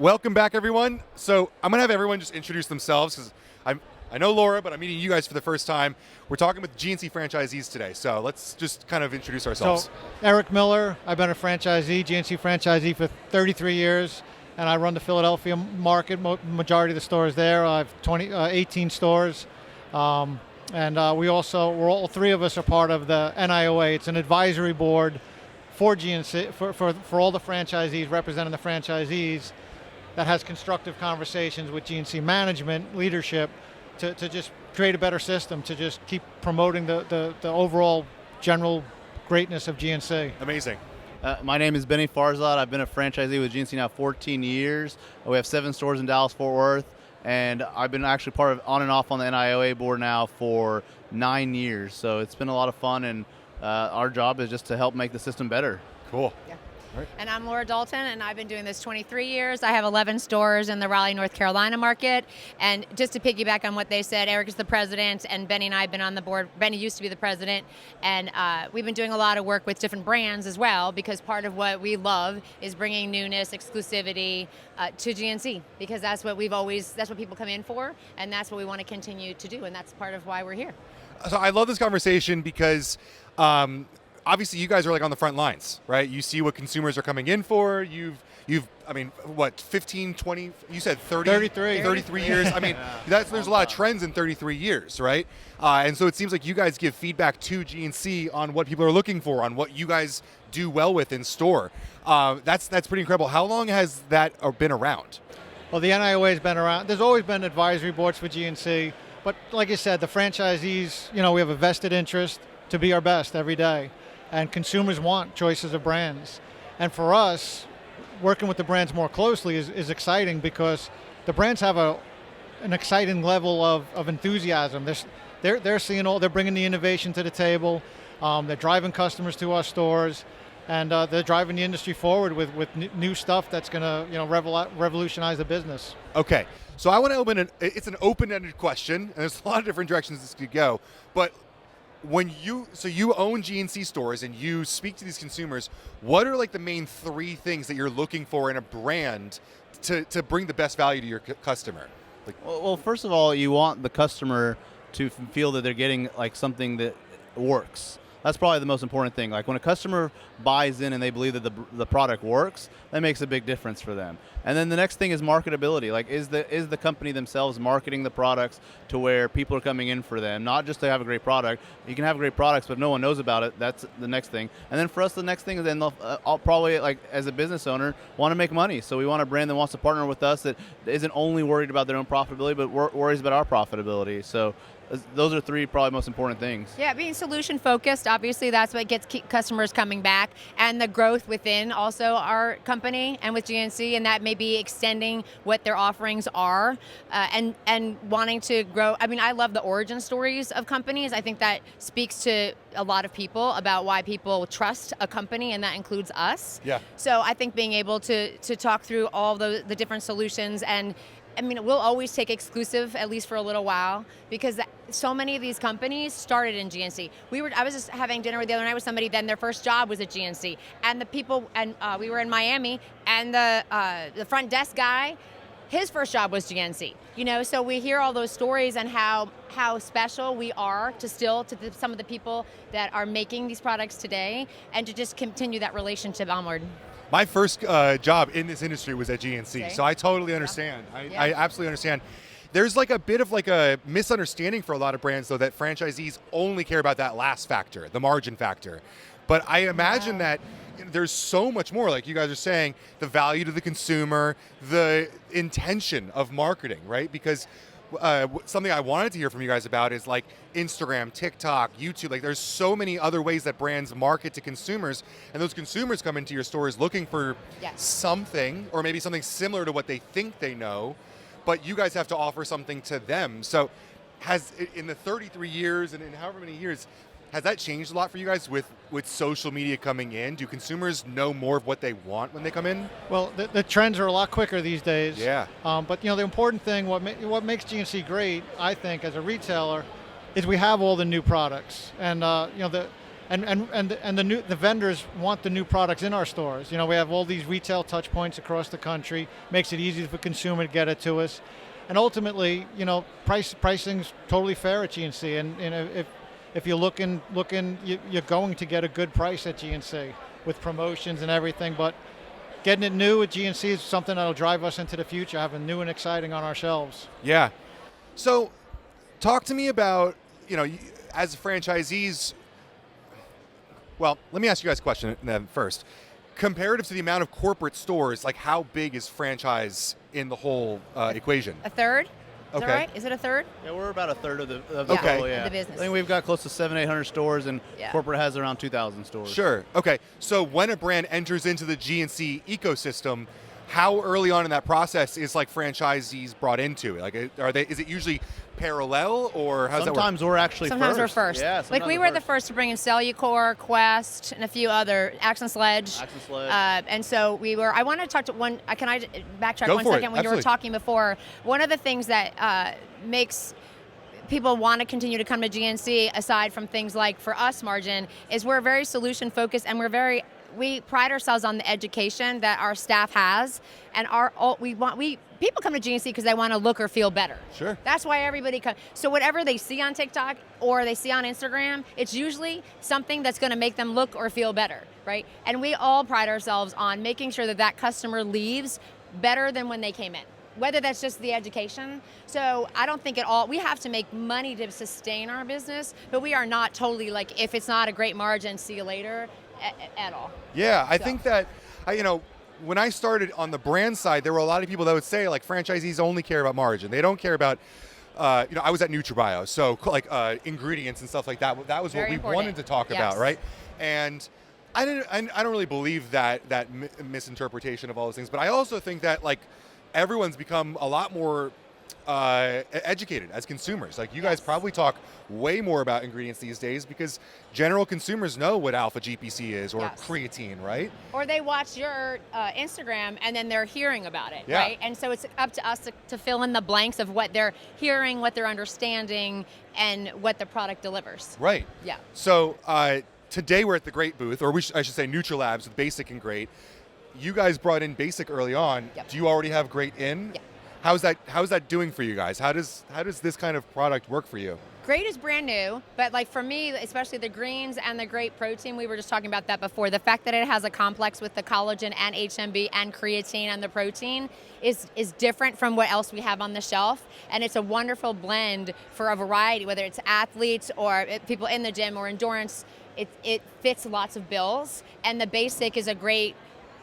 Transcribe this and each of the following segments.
Welcome back, everyone. So I'm going to have everyone just introduce themselves because I know Laura, but I'm meeting you guys for the first time. We're talking with GNC franchisees today, so let's just kind of introduce ourselves. So, Eric Miller, I've been a franchisee, GNC franchisee for 33 years, and I run the Philadelphia market, majority of the stores there. I have 18 stores, and we're all three of us are part of the NIOA. It's an advisory board for GNC, for all the franchisees, representing the franchisees, that has constructive conversations with GNC management, leadership, to just create a better system, to just keep promoting the overall general greatness of GNC. Amazing. My name is Farzad. I've been a franchisee with GNC now 14 years. We have 7 stores in Dallas-Fort Worth, and I've been actually part of on and off on the NIOA board now for 9 years. So it's been a lot of fun, and our job is just to help make the system better. Cool. Yeah. Right. And I'm Laura Dalton, and I've been doing this 23 years. I have 11 stores in the Raleigh, North Carolina market. And just to piggyback on what they said, Eric is the president, and Benny and I have been on the board. Benny used to be the president, and we've been doing a lot of work with different brands as well, because part of what we love is bringing newness, exclusivity to GNC, because that's what people come in for, and that's what we want to continue to do, and that's part of why we're here. So I love this conversation because obviously you guys are like on the front lines, right? You see what consumers are coming in for. I mean, what, 15, 20, you said 33 years. I mean, there's a lot of trends in 33 years, right? And so it seems like you guys give feedback to GNC on what people are looking for, on what you guys do well with in store. That's pretty incredible. How long has that been around? Well, the NIOA has been around. There's always been advisory boards for GNC, but like you said, the franchisees, we have a vested interest to be our best every day. And consumers want choices of brands. And for us, working with the brands more closely is exciting, because the brands have an exciting level of enthusiasm. They're seeing they're bringing the innovation to the table. They're driving customers to our stores, and they're driving the industry forward with new stuff that's going to revolutionize the business. Okay, so I want to it's an open-ended question, and there's a lot of different directions this could go, but you own GNC stores and you speak to these consumers, what are like the main 3 things that you're looking for in a brand to bring the best value to your customer? Well, first of all, you want the customer to feel that they're getting like something that works. That's probably the most important thing. Like when a customer buys in and they believe that the product works, that makes a big difference for them. And then the next thing is marketability. Like is the company themselves marketing the products to where people are coming in for them, not just to have a great product. You can have great products, but no one knows about it. That's the next thing. And then for us, the next thing is then I'll probably, like as a business owner, want to make money. So we want a brand that wants to partner with us that isn't only worried about their own profitability, but worries about our profitability. So those are 3 probably most important things. Yeah, being solution focused, obviously that's what gets customers coming back, and the growth within also our company and with GNC, and that may be extending what their offerings are and wanting to grow. I mean, I love the origin stories of companies. I think that speaks to a lot of people about why people trust a company, and that includes us. Yeah. So I think being able to talk through all the different solutions, and I mean, we'll always take exclusive, at least for a little while, because so many of these companies started in GNC. I was just having dinner the other night with somebody, then their first job was at GNC. And the people, and we were in Miami, and the front desk guy, his first job was GNC. So we hear all those stories and how special we are to some of the people that are making these products today, and to just continue that relationship onward. My first job in this industry was at GNC, okay. So I totally understand. Yeah. I absolutely understand. There's like a bit of like a misunderstanding for a lot of brands, though, that franchisees only care about that last factor, the margin factor. But I imagine that there's so much more, like you guys are saying, the value to the consumer, the intention of marketing, right? Because something I wanted to hear from you guys about is like Instagram, TikTok, YouTube. Like there's so many other ways that brands market to consumers, and those consumers come into your stores looking for something, or maybe something similar to what they think they know, but you guys have to offer something to them. So in the 33 years and in however many years, has that changed a lot for you guys with social media coming in? Do consumers know more of what they want when they come in? Well, the trends are a lot quicker these days. Yeah. But the important thing, what makes GNC great, I think, as a retailer, is we have all the new products. And And the vendors want the new products in our stores. You know, we have all these retail touch points across the country. Makes it easy for consumer to get it to us. And ultimately, you know, pricing's totally fair at GNC. And you know, if you're looking, you're going to get a good price at GNC with promotions and everything. But getting it new at GNC is something that'll drive us into the future, having new and exciting on our shelves. Yeah. So, talk to me about, you know, as franchisees. Well, let me ask you guys a question then first. Comparative to the amount of corporate stores, like how big is franchise in the whole equation? A third? Is Okay. that right? Is it a third? Yeah, we're about a third of the Okay. total, of the business. I think we've got close to 700-800 stores, and Yeah. corporate has around 2,000 stores. Sure. Okay. So when a brand enters into the GNC ecosystem, how early on in that process is like franchisees brought into it? Like, is it usually parallel, or how's that work? Sometimes we're actually Sometimes first. we're first. Yeah, like sometimes we we're were the first to bring in Cellucor, Quest, and a few other Action Sledge. Action Sledge. And so we were. I want to talk to one. Can I backtrack Go one for it. second? When you were Absolutely. talking before, one of the things that makes people want to continue to come to GNC, aside from things like for us margin, is we're very solution focused, and we pride ourselves on the education that our staff has, and people come to GNC because they want to look or feel better. Sure. That's why everybody comes. So whatever they see on TikTok or they see on Instagram, it's usually something that's going to make them look or feel better, right? And we all pride ourselves on making sure that that customer leaves better than when they came in, whether that's just the education. So I don't think we have to make money to sustain our business, but we are not totally like, if it's not a great margin, see you later at all. Yeah, I So. think that, when I started on the brand side, there were a lot of people that would say like franchisees only care about margin. They don't care about, I was at NutriBio, so like ingredients and stuff like that. That was Very what we important. wanted to talk Yes. about, right? And I don't really believe that misinterpretation of all those things. But I also think that like everyone's become a lot more educated as consumers. Like you guys probably talk way more about ingredients these days because general consumers know what alpha GPC is or Yes. creatine, right? Or they watch your Instagram and then they're hearing about it, Yeah. right? And so it's up to us to fill in the blanks of what they're hearing, what they're understanding, and what the product delivers. Right. Yeah. So today we're at the Great booth, or I should say Nutralabz with Basic and Great. You guys brought in Basic early on. Yep. Do you already have Great in? Yeah. How's that doing for you guys? How does this kind of product work for you? Great is brand new, but like for me, especially the greens and the Great protein, we were just talking about that before. The fact that it has a complex with the collagen and HMB and creatine and the protein is different from what else we have on the shelf, and it's a wonderful blend for a variety, whether it's athletes or people in the gym or endurance. It fits lots of bills, and the Basic is a great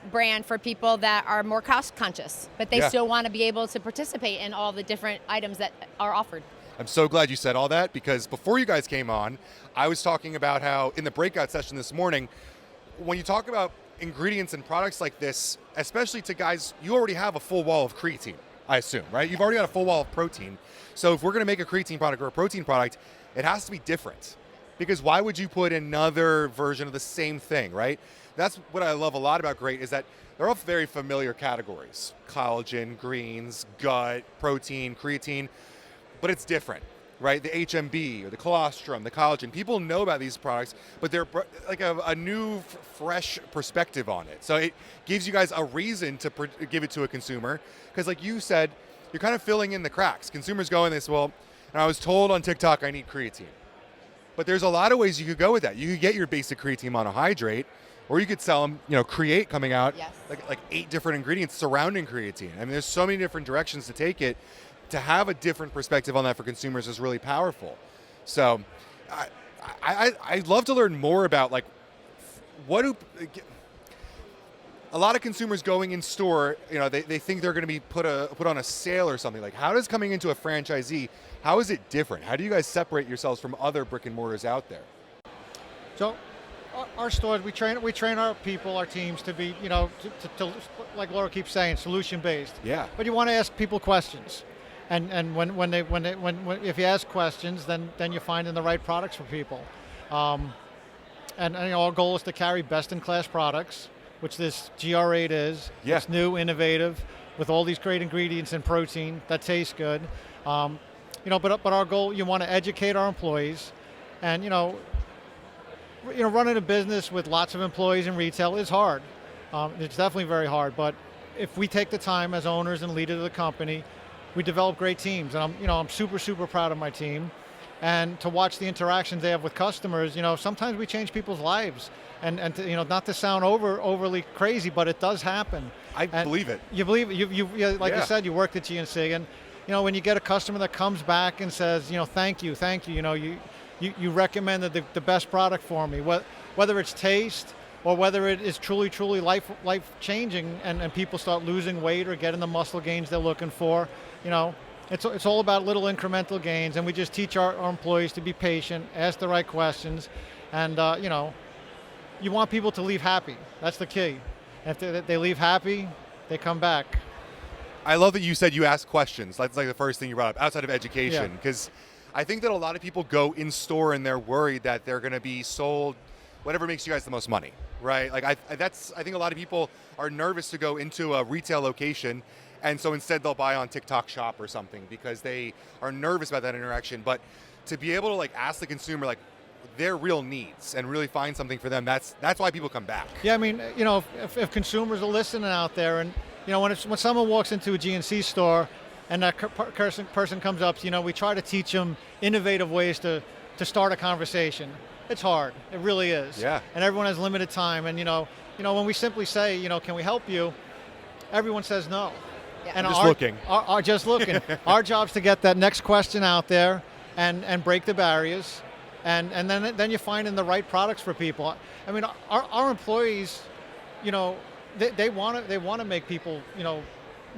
brand for people that are more cost conscious, but they still want to be able to participate in all the different items that are offered. I'm so glad you said all that because before you guys came on, I was talking about how in the breakout session this morning, when you talk about ingredients and products like this, especially to guys, you already have a full wall of creatine, I assume, right? You've already got a full wall of protein. So if we're going to make a creatine product or a protein product, it has to be different. Because why would you put another version of the same thing, right? That's what I love a lot about Great is that they're all very familiar categories. Collagen, greens, gut, protein, creatine, but it's different, right? The HMB or the colostrum, the collagen, people know about these products, but they're like a new, fresh perspective on it. So it gives you guys a reason to give it to a consumer because like you said, you're kind of filling in the cracks. Consumers go in this, well, and I was told on TikTok I need creatine. But there's a lot of ways you could go with that. You could get your basic creatine monohydrate, or you could sell them, Create coming out, Yes. like 8 different ingredients surrounding creatine. I mean, there's so many different directions to take it. To have a different perspective on that for consumers is really powerful. So I'd love to learn more about like a lot of consumers going in store, they think they're going to be put on a sale or something. Like how does coming into a franchisee, how is it different? How do you guys separate yourselves from other brick and mortars out there? So our stores, we train our people, our teams to be, to like Laura keeps saying, solution based. Yeah. But you want to ask people questions. And when if you ask questions, then you're finding the right products for people. And our goal is to carry best-in-class products, which this GR8 is. Yeah. It's new, innovative, with all these great ingredients and protein that taste good. But our goal, you want to educate our employees, and running a business with lots of employees in retail is hard. It's definitely very hard, but if we take the time as owners and leaders of the company, we develop great teams, and I'm super, super proud of my team. And to watch the interactions they have with customers, sometimes we change people's lives. And to, not to sound overly crazy, but it does happen. I believe it. You believe it. You said, you worked at GNC, and when you get a customer that comes back and says, thank you, you recommended the best product for me, whether it's taste or whether it is truly, truly life changing, and people start losing weight or getting the muscle gains they're looking for, It's all about little incremental gains, and we just teach our employees to be patient, ask the right questions, and you want people to leave happy. That's the key. If they leave happy, they come back. I love that you said you ask questions. That's like the first thing you brought up, outside of education, because I think that a lot of people go in store and they're worried that they're going to be sold whatever makes you guys the most money, right? Like I think a lot of people are nervous to go into a retail location. And so instead they'll buy on TikTok Shop or something because they are nervous about that interaction. But to be able to ask the consumer their real needs and really find something for them, that's why people come back. Yeah, I mean, if consumers are listening out there, and when someone walks into a GNC store and that person comes up, we try to teach them innovative ways to start a conversation. It's hard. It really is. Yeah. And everyone has limited time. And when we simply say, can we help you? Everyone says no. Yeah. And Just looking. Our job's to get that next question out there and break the barriers, and then you find in the right products for people. I mean, our employees, they want to make people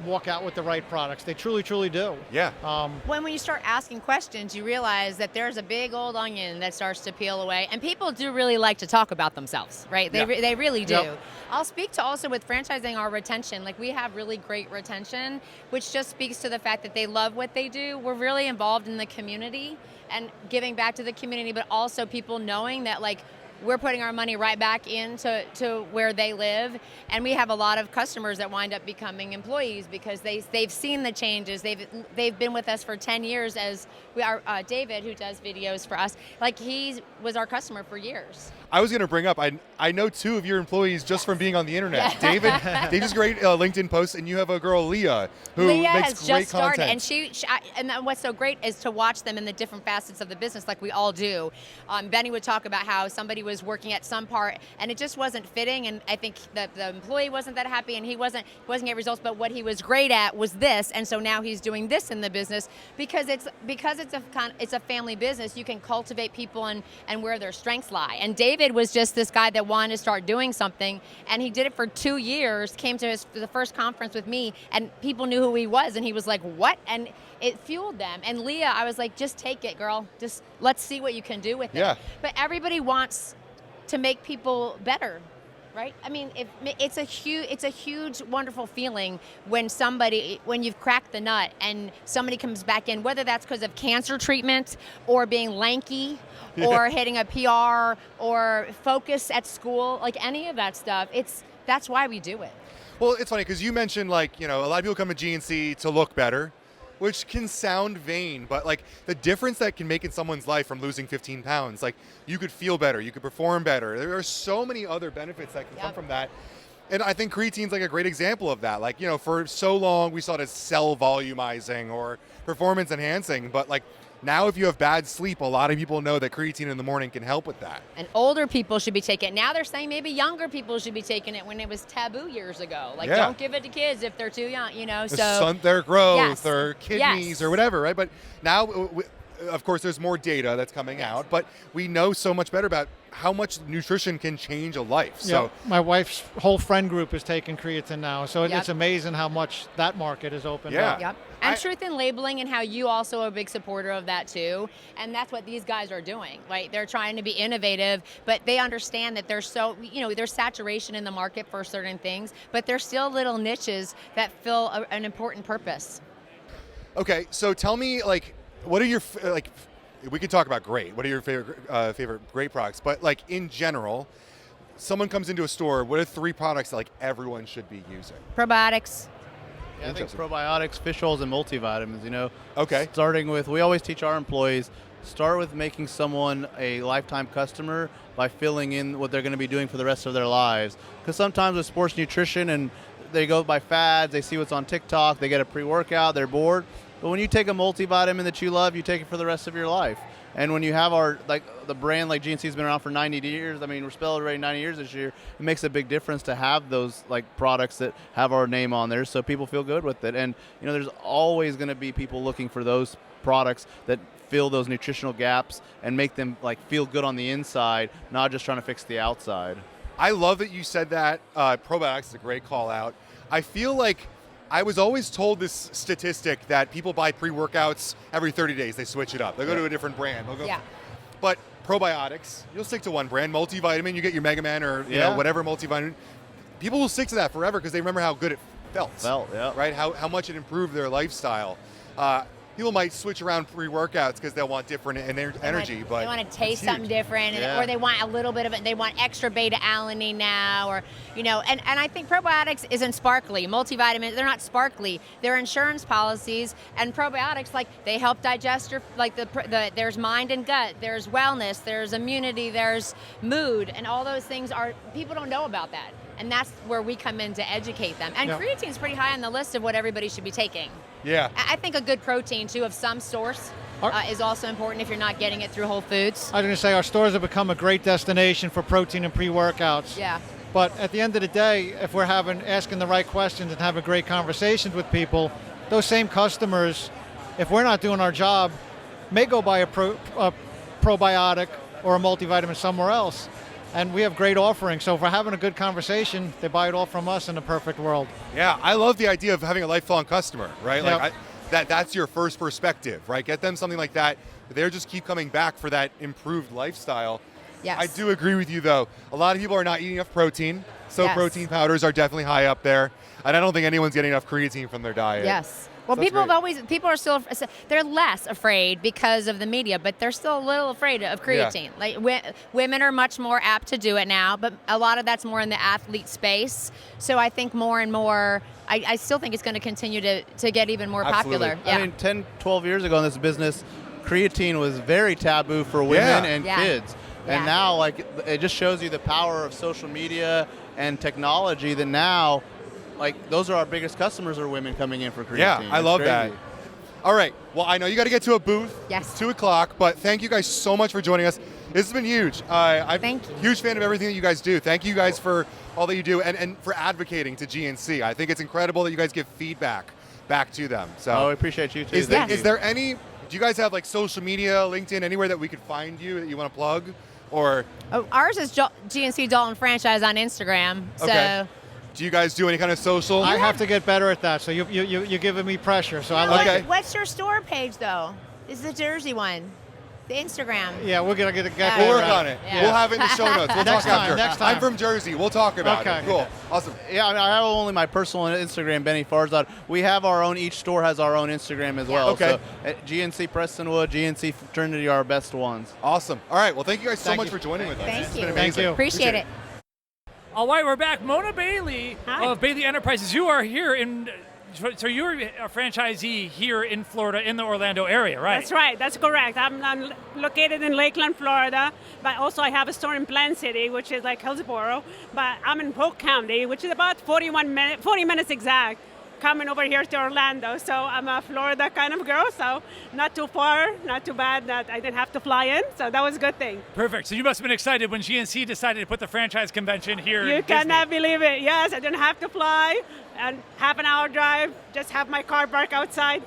walk out with the right products. They truly, truly do. Yeah. When you start asking questions, you realize that there's a big old onion that starts to peel away, and people do really like to talk about themselves, right? They really do. Yep. I'll speak to also with franchising our retention. We have really great retention, which just speaks to the fact that they love what they do. We're really involved in the community and giving back to the community, but also people knowing that we're putting our money right back into where they live, and we have a lot of customers that wind up becoming employees because they've seen the changes. They've been with us for 10 years. As we are, David, who does videos for us, he was our customer for years. I was going to bring up, I know two of your employees just from being on the internet. David does great LinkedIn posts, and you have a girl, Leah, who makes has great just started, content. and what's so great is to watch them in the different facets of the business, like we all do. Benny would talk about how somebody was working at some part, and it just wasn't fitting, and I think that the employee wasn't that happy, and he wasn't getting results, but what he was great at was this, and so now he's doing this in the business because it's a family business. You can cultivate people and where their strengths lie. And David was just this guy that wanted to start doing something, and he did it for 2 years, came to the first conference with me, and people knew who he was, and he was like, what? And it fueled them. And Leah, I was like, just take it, girl. Just let's see what you can do with it. Yeah. But everybody wants to make people better, right? I mean, it's a huge, wonderful feeling when you've cracked the nut and somebody comes back in, whether that's because of cancer treatment or being lanky or hitting a PR or focus at school, any of that stuff. That's why we do it. Well, it's funny because you mentioned a lot of people come to GNC to look better, which can sound vain, but the difference that can make in someone's life from losing 15 pounds, you could feel better, you could perform better. There are so many other benefits that can come from that. And I think creatine's a great example of that. For so long we saw it as cell volumizing or performance enhancing, but now if you have bad sleep, a lot of people know that creatine in the morning can help with that. And older people should be taking it. Now they're saying maybe younger people should be taking it when it was taboo years ago. Don't give it to kids if they're too young, To stunt their growth Yes. or kidneys or whatever, right? But now, of course, there's more data that's coming out, but we know so much better about how much nutrition can change a life. So my wife's whole friend group is taking creatine now, so Yep. it's amazing how much that market is opened Yeah. up. Yep. And truth in labeling, and how you also are a big supporter of that too. And that's what these guys are doing, right? They're trying to be innovative, but they understand that there's there's saturation in the market for certain things, but there's still little niches that fill an important purpose. Okay, so tell me, what are your we could talk about great. What are your favorite great products? But in general, someone comes into a store. What are 3 products that everyone should be using? Probiotics. Yeah, I think probiotics, fish oils, and multivitamins, Okay. Starting with, we always teach our employees, start with making someone a lifetime customer by filling in what they're going to be doing for the rest of their lives. Because sometimes with sports nutrition, and they go by fads, they see what's on TikTok, they get a pre-workout, they're bored. But when you take a multivitamin that you love, you take it for the rest of your life. And when you have the brand like GNC's been around for 90 years, I mean, we're celebrating 90 years this year, it makes a big difference to have those products that have our name on there so people feel good with it. And, there's always going to be people looking for those products that fill those nutritional gaps and make them feel good on the inside, not just trying to fix the outside. I love that you said that. Probiotics is a great call out. I feel like I was always told this statistic that people buy pre-workouts every 30 days. They switch it up. They go to a different brand. But probiotics, you'll stick to one brand. Multivitamin, you get your Mega Man or whatever multivitamin. People will stick to that forever because they remember how good it felt. Right? How much it improved their lifestyle. People might switch around pre-workouts because they'll want different energy, but they want to taste something different, or they want a little bit of it. They want extra beta-alanine now, or And I think probiotics isn't sparkly. Multivitamins, they're not sparkly. They're insurance policies, and probiotics they help digest your there's mind and gut, there's wellness, there's immunity, there's mood, and all those things people don't know about that. And that's where we come in to educate them. And creatine's pretty high on the list of what everybody should be taking. Yeah. I think a good protein, too, of some source is also important if you're not getting it through Whole Foods. I was going to say, our stores have become a great destination for protein and pre-workouts. Yeah. But at the end of the day, if we're asking the right questions and having great conversations with people, those same customers, if we're not doing our job, may go buy a probiotic or a multivitamin somewhere else. And we have great offerings. So if we're having a good conversation, they buy it all from us in a perfect world. Yeah, I love the idea of having a lifelong customer, right? Yep. That's your first perspective, right? Get them something like that. They'll just keep coming back for that improved lifestyle. Yes. I do agree with you, though. A lot of people are not eating enough protein, so protein powders are definitely high up there. And I don't think anyone's getting enough creatine from their diet. Yes. Well, So people are still, they're less afraid because of the media, but they're still a little afraid of creatine. Women are much more apt to do it now, but a lot of that's more in the athlete space. So I think more and more, I still think it's going to continue to get even more popular. Yeah. I mean, 10, 12 years ago in this business, creatine was very taboo for women and kids. And now, it just shows you the power of social media and technology that now, those are our biggest customers are women coming in for creatine. Yeah, I love that. All right. Well, I know you got to get to a booth. Yes. It's 2:00, but thank you guys so much for joining us. This has been huge. I'm a huge fan of everything that you guys do. Thank you guys for all that you do and for advocating to GNC. I think it's incredible that you guys give feedback back to them. So we appreciate you too. Is there any, do you guys have social media, LinkedIn, anywhere that we could find you that you want to plug? Or ours is GNC Dalton Franchise on Instagram. So. Okay. Do you guys do any kind of social? I have to get better at that, so you're giving me pressure. So What's your store page, though? This is the Jersey one. The Instagram. Yeah, we're going to get We'll work on it. Yeah. We'll have it in the show notes. We'll talk after. Next time. I'm from Jersey. We'll talk about it. Cool. Awesome. Yeah, I have only my personal Instagram, Benny Farzad. We have our own, each store has our own Instagram as well. Okay. So GNC Prestonwood, GNC Fraternity are our best ones. Awesome. All right. Well, thank you guys so much for joining with us. Thank It's you. been amazing. Thank you. Appreciate it. All right, we're back. Mona Bailey of Bailey Enterprises. You are here so you're a franchisee here in Florida, in the Orlando area, right? That's right. That's correct. I'm located in Lakeland, Florida, but also I have a store in Plant City, which is Hillsborough. But I'm in Polk County, which is about 40 minutes exact, coming over here to Orlando. So I'm a Florida kind of girl, so not too far, not too bad that I didn't have to fly in. So that was a good thing. Perfect. So you must have been excited when GNC decided to put the franchise convention here You in cannot Disney. believe it. Yes, I didn't have to fly, and half an hour drive, just have my car parked outside.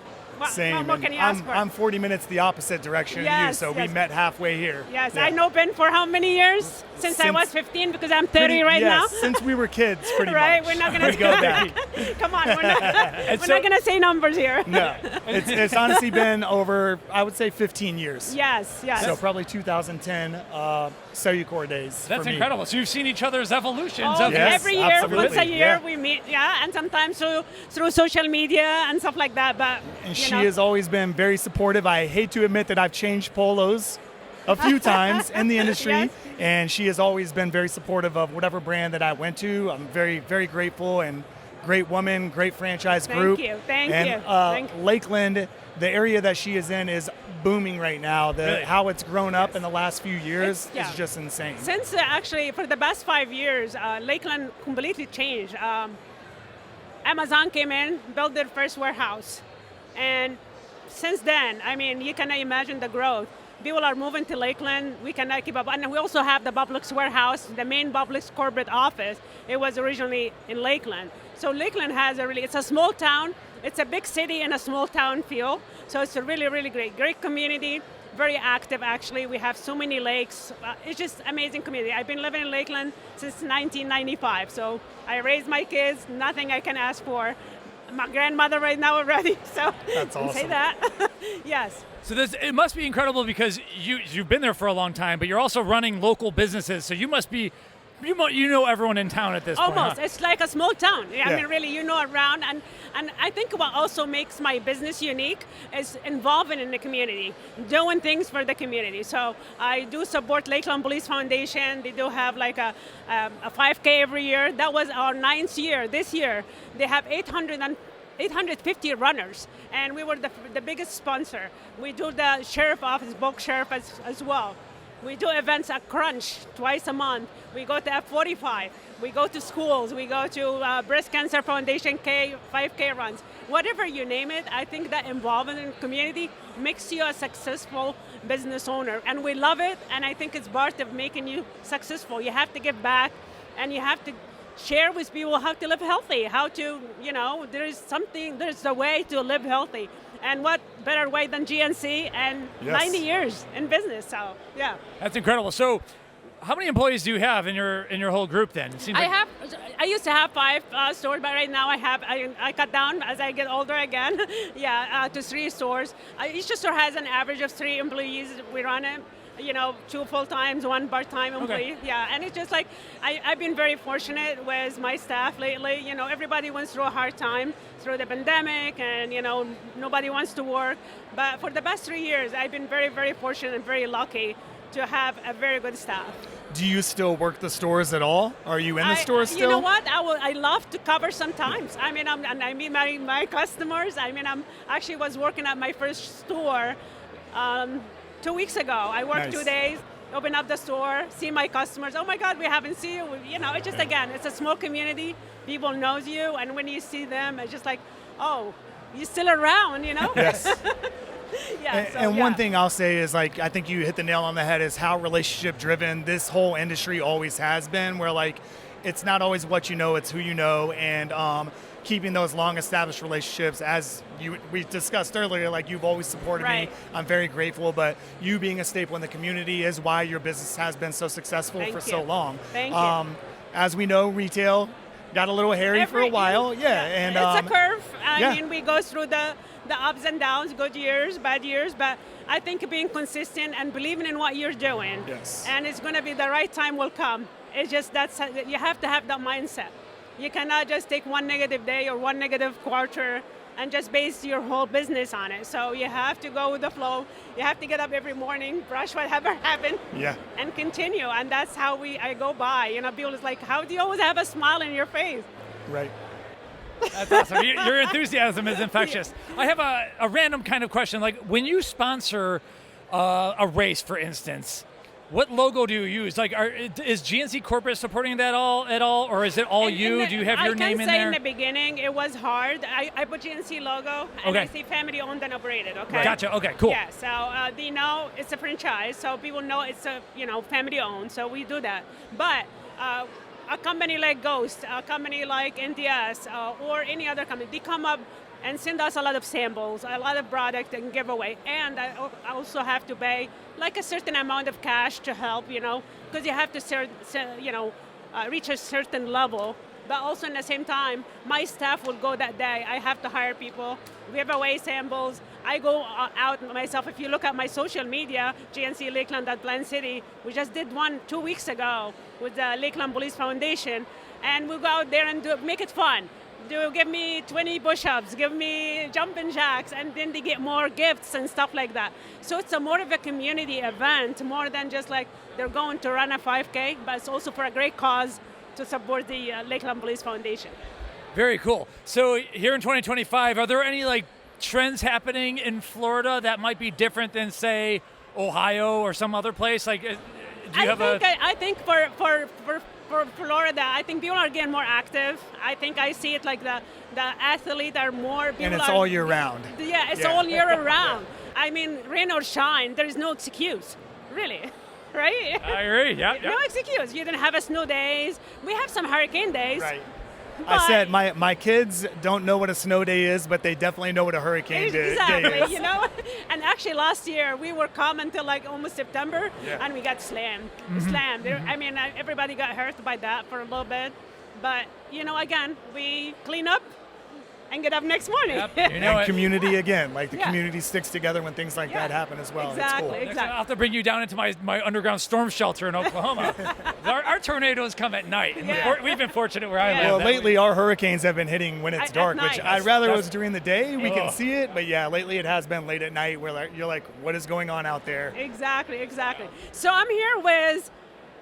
Same. What can you ask for? I'm 40 minutes the opposite direction of you, Yes, so yes. we met halfway here. Yes, Yeah. I know Ben for how many years? Since I was 15, because I'm 30 right now. Since we were kids, pretty Right, much. we're not gonna We go back. Come on, we're not gonna say numbers here. No, it's honestly been over, I would say, 15 years. Yes, yes. So probably 2010 Cellucor days. That's for me. incredible. So you've seen each other's evolutions Oh, of Yes, every year, absolutely. once a year, Yeah. we meet, and sometimes through social media and stuff like that. But And you she know, has always been very supportive. I hate to admit that I've changed polos a few times in the industry, Yes. and she has always been very supportive of whatever brand that I went to. I'm very, very grateful, and great woman, great franchise Thank group. you, thank and, you. Thank you. Lakeland, the area that she is in, is booming right now. Really? How it's grown up in the last few years Yeah. is just insane. Since actually for the past 5 years, Lakeland completely changed. Amazon came in, built their first warehouse. And since then, I mean, you cannot imagine the growth. People are moving to Lakeland. We cannot keep up. And we also have the Publix warehouse, the main Publix corporate office. It was originally in Lakeland. So Lakeland has it's a small town. It's a big city in a small town feel. So it's a really, really great community. Very active, actually. We have so many lakes. It's just amazing community. I've been living in Lakeland since 1995. So I raised my kids. Nothing I can ask for. My grandmother right now already. So That's awesome. say that. Yes. So it must be incredible because you've been there for a long time, but you're also running local businesses. So you must be, you know everyone in town at this point. Almost. Huh? It's like a small town. I Yeah. mean, really, you know around. And I think what also makes my business unique is involving in the community, doing things for the community. So I do support Lakeland Police Foundation. They do have like a 5K every year. That was our 9th year. This year, they have 850 runners, and we were the biggest sponsor. We do the sheriff office, bulk sheriff as well. We do events at Crunch twice a month. We go to F45. We go to schools. We go to Breast Cancer Foundation 5K runs. Whatever you name it, I think that involvement in the community makes you a successful business owner. And we love it, and I think it's part of making you successful. You have to give back, and you have to share with people how to live healthy, how to, there's a way to live healthy. And what better way than GNC and Yes. 90 years in business, so yeah. That's incredible. So how many employees do you have in your whole group then? It seems I used to have 5 stores, but right now I cut down as I get older again, to 3 stores. Each store has an average of 3 employees. We run it. 2 full-times, 1 part-time employee. Okay. Yeah, and it's just like, I've been very fortunate with my staff lately. Everybody went through a hard time through the pandemic, and, nobody wants to work. But for the past 3 years, I've been very, very fortunate and very lucky to have a very good staff. Do you still work the stores at all? Are you in the stores still? You know what? I love to cover sometimes. I mean, I meet my customers. I mean, actually was working at my first store 2 weeks ago. I worked Nice. 2 days, open up the store, see my customers. Oh my God, we haven't seen you. It's just, again, it's a small community. People knows you, and when you see them, it's just like, oh, you're still around, Yes. Yeah. One thing I'll say is, like, I think you hit the nail on the head, is how relationship driven this whole industry always has been, where, like, it's not always what you know, it's who you know, and keeping those long established relationships, as we discussed earlier, like, you've always supported Right. me. I'm very grateful, but you being a staple in the community is why your business has been so successful Thank for you. so long. Thank you. As we know, retail got a little hairy for a while. And it's a curve. yeah. I mean, we go through the ups and downs, good years, bad years, but I think being consistent and believing in what you're doing, Yes. and it's going to be the right time will come. It's just you have to have that mindset. You cannot just take one negative day or one negative quarter and just base your whole business on it. So you have to go with the flow. You have to get up every morning, brush whatever happened, Yeah. and continue. And that's how I go by. People is like, how do you always have a smile on your face? Right. That's awesome. Your enthusiasm is infectious. I have a random kind of question. Like, when you sponsor a race, for instance, what logo do you use? Like, is GNC Corporate supporting that at all, or is it all you? Do you have your name in there? I can say in the beginning it was hard. I put GNC logo, and Okay. I say family owned and operated. Okay. Gotcha. Okay. Cool. Yeah. So they know it's a franchise, so people know it's a family owned. So we do that. But a company like Ghost, a company like NTS, or any other company, they come up and send us a lot of samples, a lot of product and giveaway. And I also have to pay like a certain amount of cash to help, because you have to reach a certain level. But also in the same time, my staff will go that day. I have to hire people, give away samples. I go out myself. If you look at my social media, GNC Lakeland at Plant City, we just did one 2 weeks ago with the Lakeland Police Foundation. And we'll go out there and make it fun. Give me 20 push-ups, give me jumping jacks, and then they get more gifts and stuff like that. So it's more of a community event, more than just like they're going to run a 5K, but it's also for a great cause to support the Lakeland Police Foundation. Very cool. So here in 2025, are there any like trends happening in Florida that might be different than, say, Ohio or some other place? Like, do you I think for Florida, I think people are getting more active. I think I see it like the athletes are more. And it's all year round. Yeah, it's all year round. I mean, rain or shine, there is no excuse, really. Right? I agree, yeah. No excuse. You didn't have a snow days. We have some hurricane days. Right. I said my kids don't know what a snow day is, but they definitely know what a hurricane day is. Exactly, you know. And actually, last year we were calm until like almost September, and we got slammed. I mean, everybody got hurt by that for a little bit, but you know, again, we clean up and get up next morning. Yep. You know, and community again, like the community sticks together when things like that happen as well. Exactly, it's cool. exactly. I'll have to bring you down into my underground storm shelter in Oklahoma. our tornadoes come at night. And we've been fortunate where I live. Well, lately our hurricanes have been hitting when it's dark, which I'd rather it was during the day. We can see it, but yeah, lately it has been late at night where you're like, what is going on out there? Exactly. So I'm here with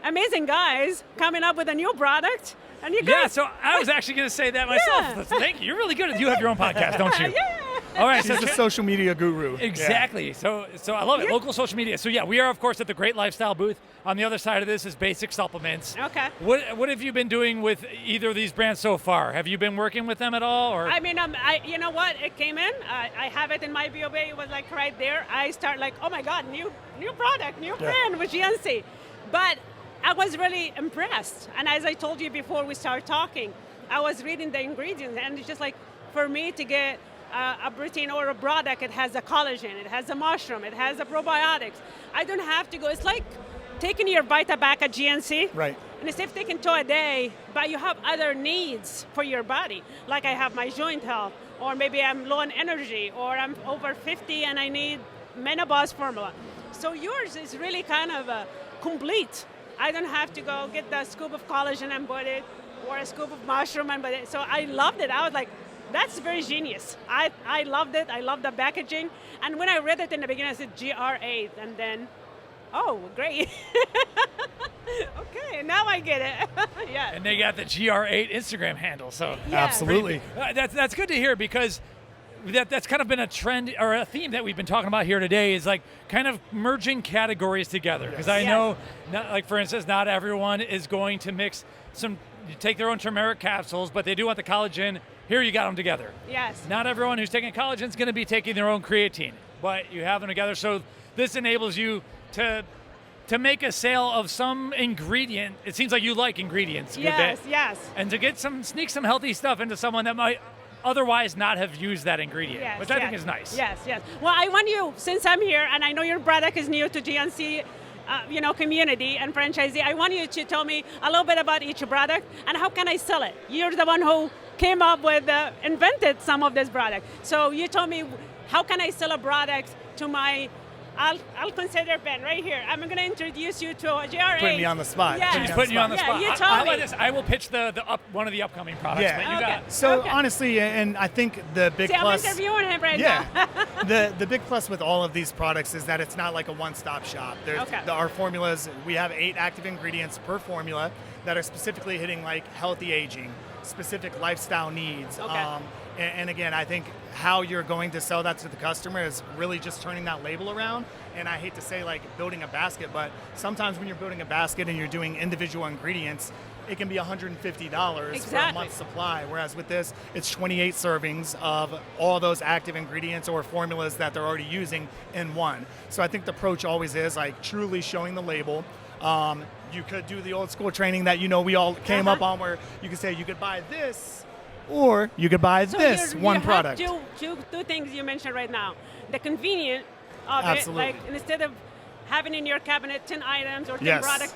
amazing guys coming up with a new product. And you guys, yeah, so I was actually going to say that myself. Yeah. Thank you. You're really good. You have your own podcast, don't you? Yeah. All right, She's a social media guru. Exactly. Yeah. So I love it. Local social media. So yeah, we are of course at the GR8 Lifestyle booth. On the other side of this is basic supplements. Okay. What have you been doing with either of these brands so far? Have you been working with them at all? Or I mean, you know what? It came in. I have it in my BOB. It was like right there. I start like, oh my God, new product, new brand with GNC. But I was really impressed. And as I told you before we started talking, I was reading the ingredients, and it's just like, for me to get a protein or a product, it has a collagen, it has a mushroom, it has a probiotics. I don't have to go. It's like taking your Vita back at GNC. Right. And it's if taking 2 a day, but you have other needs for your body. Like I have my joint health, or maybe I'm low on energy, or I'm over 50 and I need menopause formula. So yours is really kind of complete. I don't have to go get the scoop of collagen and put it, or a scoop of mushroom and put it. So I loved it. I was like, that's very genius. I loved it. I loved the packaging. And when I read it in the beginning, I said GR8, and then, oh, great. Okay, now I get it. Yeah. And they got the GR8 Instagram handle. So Yeah. Absolutely. That's good to hear, because that's kind of been a trend or a theme that we've been talking about here today, is like kind of merging categories together. Because I know, like for instance, not everyone is going to mix you take their own turmeric capsules, but they do want the collagen. Here you got them together. Yes. Not everyone who's taking collagen is going to be taking their own creatine, but you have them together. So this enables you to make a sale of some ingredient. It seems like you like ingredients. Yes. And to sneak some healthy stuff into someone that might otherwise not have used that ingredient, which I think is nice. Yes. Well, I want you, since I'm here, and I know your product is new to GNC, community and franchisee, I want you to tell me a little bit about each product and how can I sell it. You're the one who came up with, invented some of this product. So you told me, how can I sell a product to my, I'll consider Ben right here. I'm going to introduce you to a GR8. Putting me on the spot. Yeah. She's putting you on the spot. You How told me. about this? I will pitch one of the upcoming products. Yeah. But you got it. So honestly, and I think the big See, plus. I'm interviewing him right now. the big plus with all of these products is that it's not like a one-stop shop. Our formulas, we have 8 active ingredients per formula that are specifically hitting like healthy aging, specific lifestyle needs. And again, I think how you're going to sell that to the customer is really just turning that label around. And I hate to say like building a basket, but sometimes when you're building a basket and you're doing individual ingredients, it can be $150 for a month's supply. Whereas with this, it's 28 servings of all those active ingredients or formulas that they're already using in one. So I think the approach always is like truly showing the label. You could do the old school training that we all came up on, where you could say you could buy this, or you could buy this one product. Two things you mentioned right now. The convenience of Absolutely. it, like instead of having in your cabinet 10 items or 10 products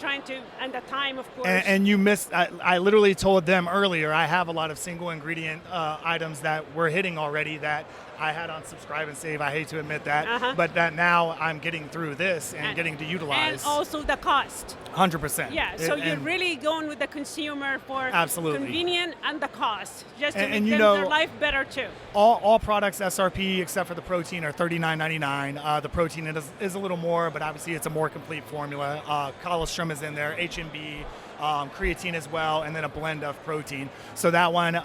and the time, of course. And you missed, I literally told them earlier, I have a lot of single ingredient items that we're hitting already that I had on Subscribe and Save. I hate to admit that, but that now I'm getting through this and getting to utilize. And also the cost. 100%. Yeah, so you're really going with the consumer for convenient and the cost, just to make their life better too. All products SRP except for the protein are $39.99. The protein is a little more, but obviously it's a more complete formula. Colostrum is in there, HMB, creatine as well, and then a blend of protein. So that one,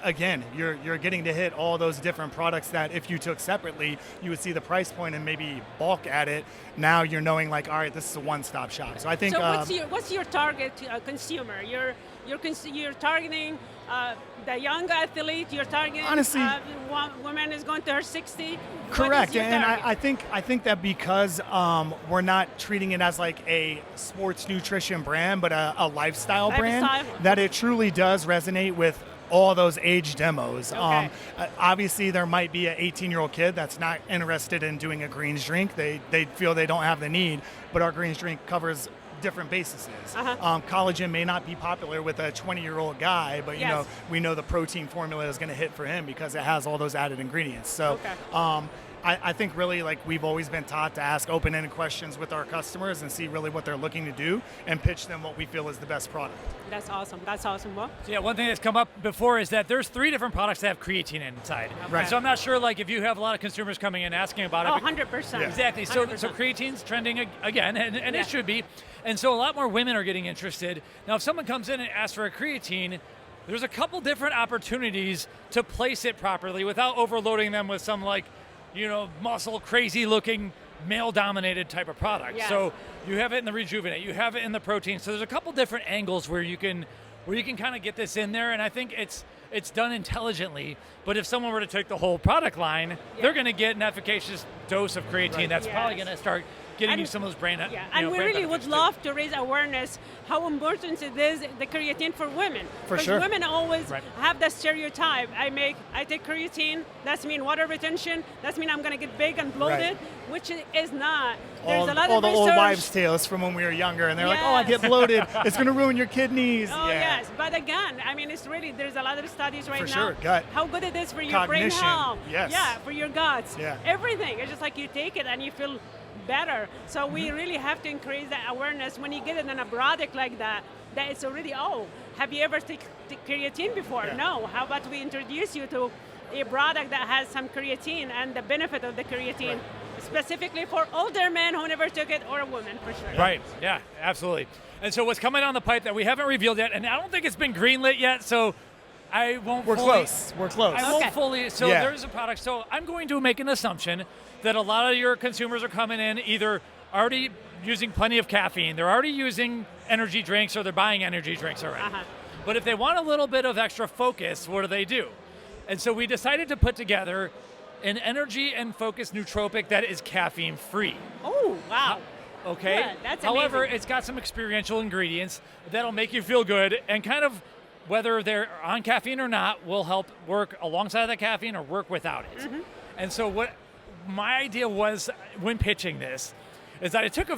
again, you're getting to hit all those different products that if you took separately, you would see the price point and maybe balk at it. Now you're knowing like, all right, this is a one-stop shop. So I think. So what's your target consumer? You're targeting the young athlete. You're targeting honestly, woman is going to her 60. Correct, and I think that because we're not treating it as like a sports nutrition brand, but a lifestyle brand, that it truly does resonate with all those age demos. Okay. Obviously, there might be an 18-year-old kid that's not interested in doing a greens drink. They feel they don't have the need, but our greens drink covers different bases. Collagen may not be popular with a 20-year-old guy, but you know, we know the protein formula is going to hit for him because it has all those added ingredients. So I think really like we've always been taught to ask open-ended questions with our customers and see really what they're looking to do and pitch them what we feel is the best product. That's awesome. That's awesome. Well, So yeah, one thing that's come up before is that there's 3 different products that have creatine inside. Right. So I'm not sure like if you have a lot of consumers coming in asking about it. 100%. Exactly. So creatine's trending again, and it should be. And so a lot more women are getting interested. Now, if someone comes in and asks for a creatine, there's a couple different opportunities to place it properly without overloading them with some like, you know, muscle crazy looking male-dominated type of product. Yes. So you have it in the rejuvenate, you have it in the protein. So there's a couple different angles where you can kind of get this in there, and I think it's done intelligently. But if someone were to take the whole product line, they're going to get an efficacious dose of creatine that's probably going to start getting you some of those brain. And we really would love to raise awareness how important it is the creatine for women. For because sure. women always have that stereotype. I take creatine. That's mean water retention. That's mean I'm going to get big and bloated, which is not. There's a lot all of the research. old wives' tales from when we were younger, and they're like, "Oh, I get bloated. It's going to ruin your kidneys." Oh yes, but again, I mean, it's really there's a lot of studies right For now. sure, gut. How good it is for your brain Cognition, health. yes. Yeah, for your guts. Yeah. Everything. It's just like you take it and you feel better. So we really have to increase that awareness when you get it in a product like that. That it's already, have you ever taken creatine before? Yeah. No. How about we introduce you to a product that has some creatine and the benefit of the creatine, specifically for older men who never took it, or a woman for sure. Right, yeah, absolutely. And so what's coming down the pipe that we haven't revealed yet, and I don't think it's been greenlit yet, so I won't We're close. I won't fully, so there's a product. So I'm going to make an assumption that a lot of your consumers are coming in either already using plenty of caffeine, they're already using energy drinks, or they're buying energy drinks already. But if they want a little bit of extra focus, what do? And so we decided to put together an energy and focus nootropic that is caffeine free. Oh, wow. Okay. Yeah, that's However, amazing. it's got some experiential ingredients that'll make you feel good, and kind of whether they're on caffeine or not will help work alongside the caffeine or work without it. And so what my idea was when pitching this is that I took a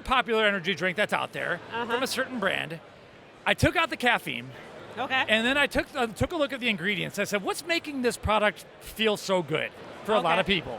popular energy drink that's out there from a certain brand. I took out the caffeine. Okay. And then I took a look at the ingredients. I said, what's making this product feel so good for a lot of people?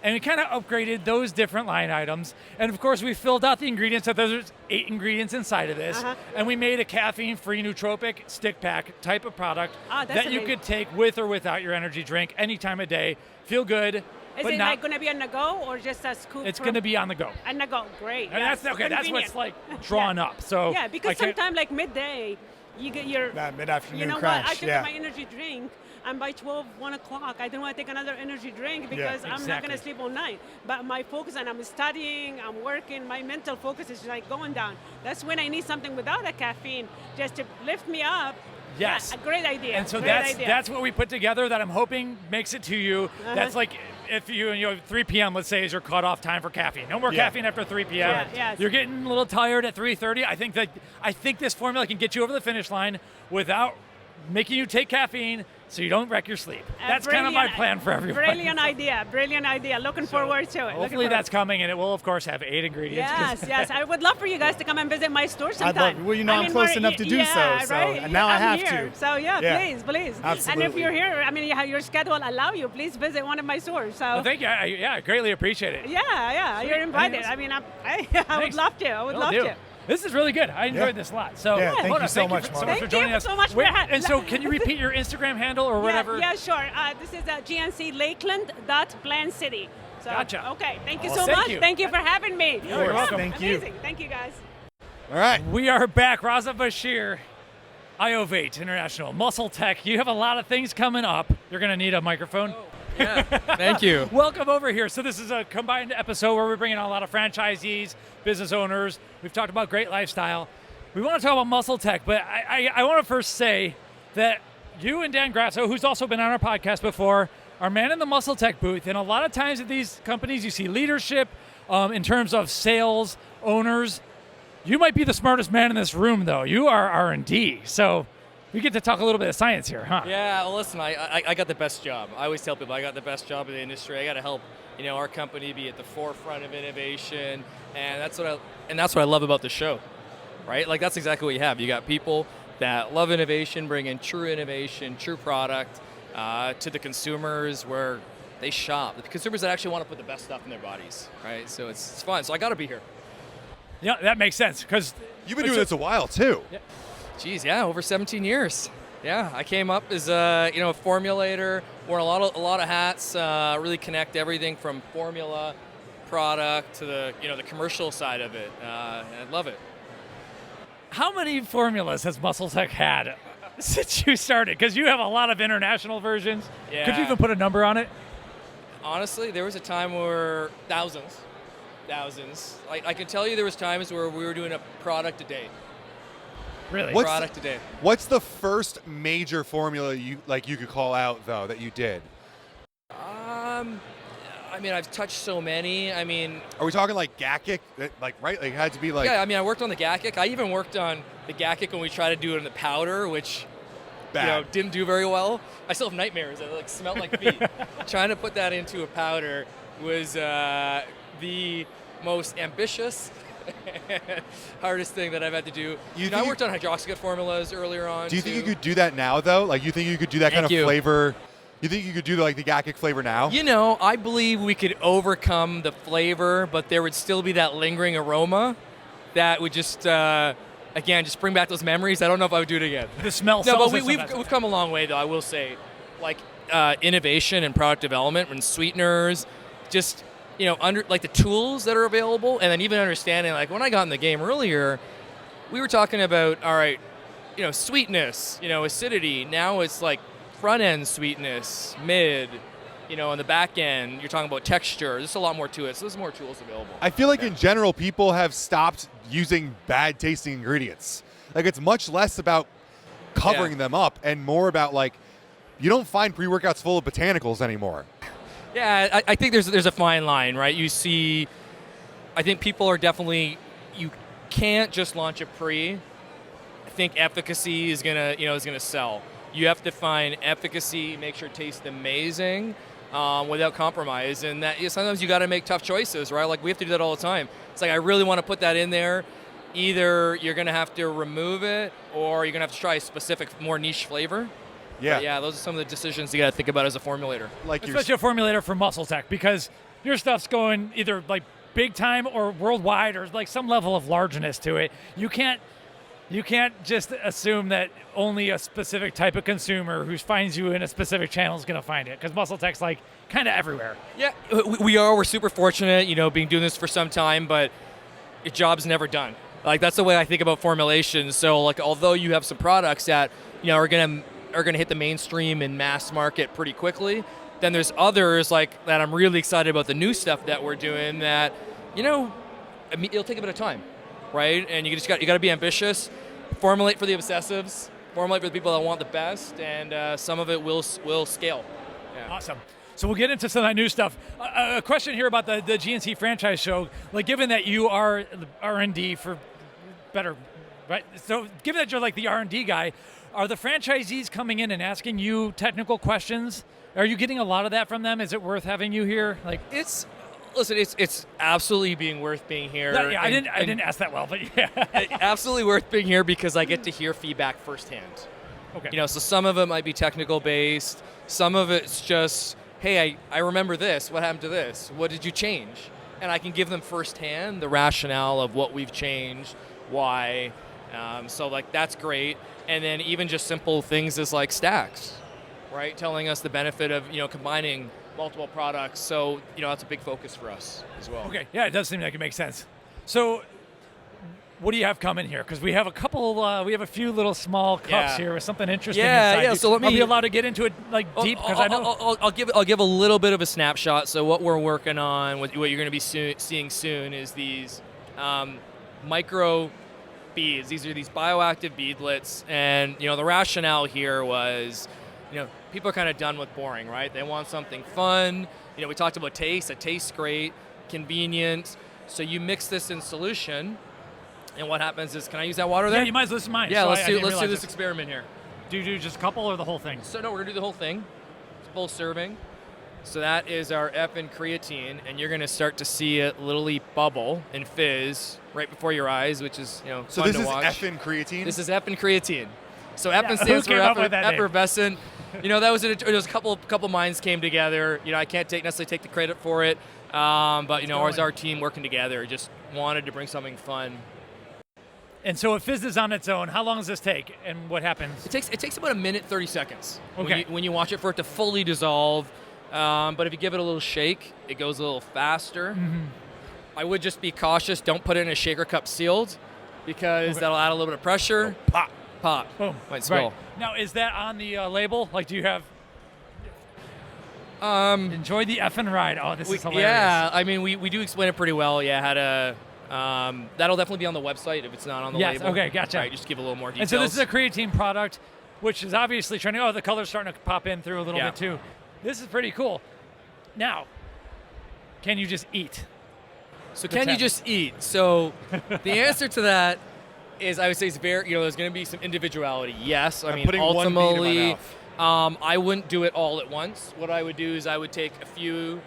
And we kind of upgraded those different line items. And of course, we filled out the ingredients. So there's 8 ingredients inside of this. And we made a caffeine-free nootropic stick pack type of product that you could take with or without your energy drink any time of day. Feel good. Is it like going to be on the go or just a scoop? It's going to be on the go. On the go, great. And that's what's like drawn up. So yeah, because sometimes like midday, you get your mid-afternoon you know crash. What? I took my energy drink, and by 1 o'clock, I didn't want to take another energy drink because I'm not going to sleep all night. But my focus, and I'm studying, I'm working, my mental focus is like going down. That's when I need something without a caffeine just to lift me up. Yes. Yeah, a great idea. And so that's what we put together that I'm hoping makes it to you. That's like if you 3 p.m., let's say, is your cutoff time for caffeine. No more caffeine after 3 p.m. You're getting a little tired at 3:30. I think this formula can get you over the finish line without making you take caffeine so you don't wreck your sleep. That's kind of my plan for everyone. Brilliant idea. Looking forward to it. Hopefully that's coming, and it will, of course, have 8 ingredients. Yes. I would love for you guys to come and visit my store sometime. I'd love. Well, I'm close enough to do so. Right? And now I have here. to. So please. Absolutely. And if you're here, your schedule allow you, please visit one of my stores. So. Well, thank you. I greatly appreciate it. Yeah. You're invited. I would love to. I would love to. This is really good. I enjoyed this a lot. So thank you so much, Mona, for joining us. Thank you so much. And so can you repeat your Instagram handle or whatever? Yeah, sure. This is GNC Lakeland.Plan City. So, gotcha. Okay, thank you so much. Thank you for having me. You're welcome. Thank you. Amazing. Thank you, guys. All right. We are back. Raza, Bashir, EuphoriQ International, MuscleTech. You have a lot of things coming up. You're going to need a microphone. Yeah, thank you. Welcome over here. So this is a combined episode where we're bringing on a lot of franchisees, business owners. We've talked about great lifestyle. We want to talk about MuscleTech, but I want to first say that you and Dan Grasso, who's also been on our podcast before, are man in the MuscleTech booth. And a lot of times at these companies, you see leadership in terms of sales, owners. You might be the smartest man in this room, though. You are R&D. So we get to talk a little bit of science here, huh? Yeah, well, listen, I got the best job. I always tell people I got the best job in the industry. I got to help, our company be at the forefront of innovation, and that's what I love about the show, right? Like that's exactly what you have. You got people that love innovation, bring in true innovation, true product to the consumers where they shop. The consumers that actually want to put the best stuff in their bodies, right? So it's fun. So I got to be here. Yeah, that makes sense because You've been doing this a while too. Yeah. Geez, yeah, over 17 years. Yeah, I came up as a formulator, wore a lot of hats, really connect everything from formula, product to the the commercial side of it. I love it. How many formulas has MuscleTech had since you started? Because you have a lot of international versions. Yeah. Could you even put a number on it? Honestly, there was a time where thousands. I can tell you there was times where we were doing a product a day. Really? Product a day. What's the first major formula you could call out though that you did? I've touched so many. Are we talking like Gakic? Right? Like it had to be like. Yeah, I worked on the Gakic. I even worked on the Gakic when we tried to do it in the powder, which didn't do very well. I still have nightmares. It smelled like feet. Trying to put that into a powder was the most ambitious, hardest thing that I've had to do. I worked on hydroxycut formulas earlier on. Do you think you could do that now though? Like you think you could do that kind of flavor? You think you could do the Gakic flavor now? I believe we could overcome the flavor, but there would still be that lingering aroma that would just bring back those memories. I don't know if I would do it again. The smell. No, but we've come a long way though. I will say, innovation and product development and sweeteners, just under the tools that are available, and then even understanding when I got in the game earlier, we were talking about sweetness, acidity. Now it's front end sweetness, mid, on the back end you're talking about texture. There's a lot more to it, so there's more tools available. I feel like in general people have stopped using bad tasting ingredients. It's much less about covering them up and more about you don't find pre-workouts full of botanicals anymore. Yeah, I think there's a fine line, right? I think people are definitely, you can't just launch a pre. I think efficacy is gonna sell. You have to find efficacy, make sure it tastes amazing, without compromise, and that sometimes you got to make tough choices, right? We have to do that all the time. It's I really want to put that in there. Either you're gonna have to remove it, or you're gonna have to try a specific, more niche flavor. Yeah. But yeah, those are some of the decisions you got to think about as a formulator. Especially a formulator for MuscleTech, because your stuff's going either big time or worldwide or some level of largeness to it. You can't just assume that only a specific type of consumer who finds you in a specific channel is going to find it, because MuscleTech's kind of everywhere. Yeah, we're super fortunate, doing this for some time, but your job's never done. That's the way I think about formulation. So although you have some products that are going to hit the mainstream and mass market pretty quickly, then there's others that I'm really excited about, the new stuff that we're doing that it'll take a bit of time, right? And you got to be ambitious, formulate for the obsessives, formulate for the people that want the best, and some of it will scale. Yeah. Awesome. So we'll get into some of that new stuff. A question here about the GNC franchise show. Given that you are R&D for better, right? So given that you're the R&D guy, are the franchisees coming in and asking you technical questions? Are you getting a lot of that from them? Is it worth having you here? It's absolutely worth being here. Yeah, I didn't ask that well, but yeah. Absolutely worth being here because I get to hear feedback firsthand. Okay. So some of it might be technical based. Some of it's just, hey, I remember this. What happened to this? What did you change? And I can give them firsthand the rationale of what we've changed, why. So that's great. And then even just simple things as stacks, right? Telling us the benefit of combining multiple products. So that's a big focus for us as well. Okay, yeah, it does seem like it makes sense. So what do you have coming here? Because we have we have a few little small cups here with something interesting inside. Yeah. So let me. Are we allowed to get into it like deep? Because I know. I'll give a little bit of a snapshot. So what we're working on, what you're going to be seeing soon, is these micro beads. These are these bioactive beadlets, and the rationale here was, people are kind of done with boring, right? They want something fun. We talked about taste. It tastes great, convenient. So you mix this in solution. And what happens is, can I use that water there? Yeah, you might as well use mine. Yeah, So let's do realize this experiment here. Do you do just a couple or the whole thing? So no, we're gonna do the whole thing. It's full serving. So that is our EFF'N Creatine, and you're gonna start to see it literally bubble and fizz right before your eyes, which is So fun this to is watch. EFF'N Creatine? This is EFF'N Creatine. So EFF'N who stands for came up with that name? Effervescent. That was it was a couple minds came together. I can't necessarily take the credit for it, but as our team working together, just wanted to bring something fun. And so it fizzes on its own. How long does this take, and what happens? It takes about a minute 30 seconds. Okay. When you watch it for it to fully dissolve, but if you give it a little shake, it goes a little faster. Mm-hmm. I would just be cautious. Don't put it in a shaker cup sealed, because that'll add a little bit of pressure. Pop. Boom. Might spill. Right. Now, is that on the label? Like, do you have? Enjoy the effing ride. Oh, this is hilarious. Yeah, I mean, we do explain it pretty well. Yeah, how to. That'll definitely be on the website if it's not on the Yes, label. okay, gotcha. Right, just give a little more And details. so this is a creatine product, which is obviously trending. Oh, the color's starting to pop in through a little bit too. This is pretty cool. Now, can you just eat? So can you just eat? So the answer to that is, I would say, it's very, there's going to be some individuality. Yes, I mean, putting one bead in my ultimately, mouth. I wouldn't do it all at once. What I would do is I would take a few,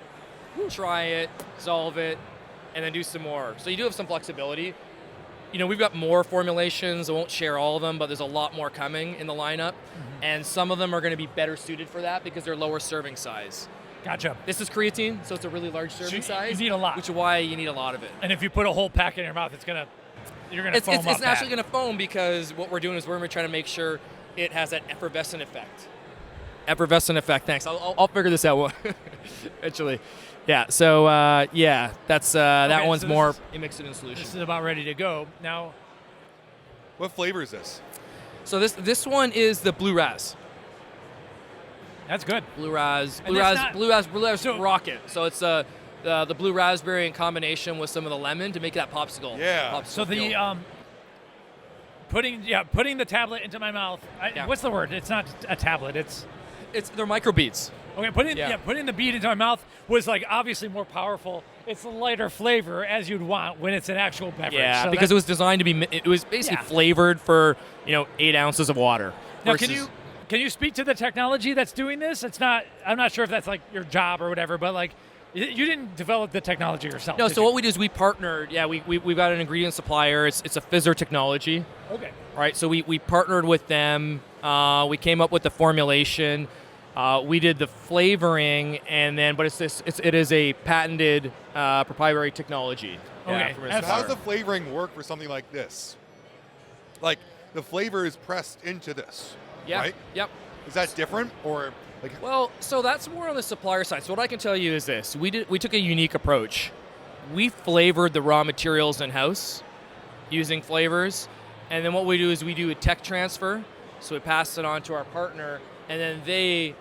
try it, dissolve it, and then do some more. So you do have some flexibility. We've got more formulations. I won't share all of them, but there's a lot more coming in the lineup. Mm-hmm. And some of them are going to be better suited for that because they're lower serving size. Gotcha. This is creatine, so it's a really large serving size. You need a lot. Which is why you need a lot of it. And if you put a whole pack in your mouth, you're gonna foam up. It's naturally going to foam, because what we're doing is we're going to try to make sure it has that effervescent effect. Effervescent effect. Thanks. I'll figure this out eventually. Yeah. So that's that one's so more. You mix it in solution. This is about ready to go now. What flavor is this? So this one is the Blue Raz. That's good. Blue Raz So- Rocket. So it's the blue raspberry in combination with some of the lemon to make that popsicle. Yeah. Popsicle So the feel. putting the tablet into my mouth. What's the word? It's not a tablet. they're microbeads. Okay, putting the bead into my mouth was like obviously more powerful. It's a lighter flavor as you'd want when it's an actual beverage. Yeah, So because it was designed to be. It was basically flavored for 8 ounces of water. Now, versus- can you speak to the technology that's doing this? I'm not sure if that's like your job or whatever, but like you didn't develop the technology yourself. No, did so you? what we do is we partnered. Yeah, we've got an ingredient supplier. It's a fizzer technology. Okay. Right, so we partnered with them. We came up with the formulation. We did the flavoring, but it is a patented proprietary technology. Okay. From a So how supplier. does the flavoring work for something like this? Like, the flavor is pressed into this, right? Yep. Is that different, or like? Well, so that's more on the supplier side. So what I can tell you is this: we took a unique approach. We flavored the raw materials in house using flavors, and then what we do is we do a tech transfer. So we pass it on to our partner, and then they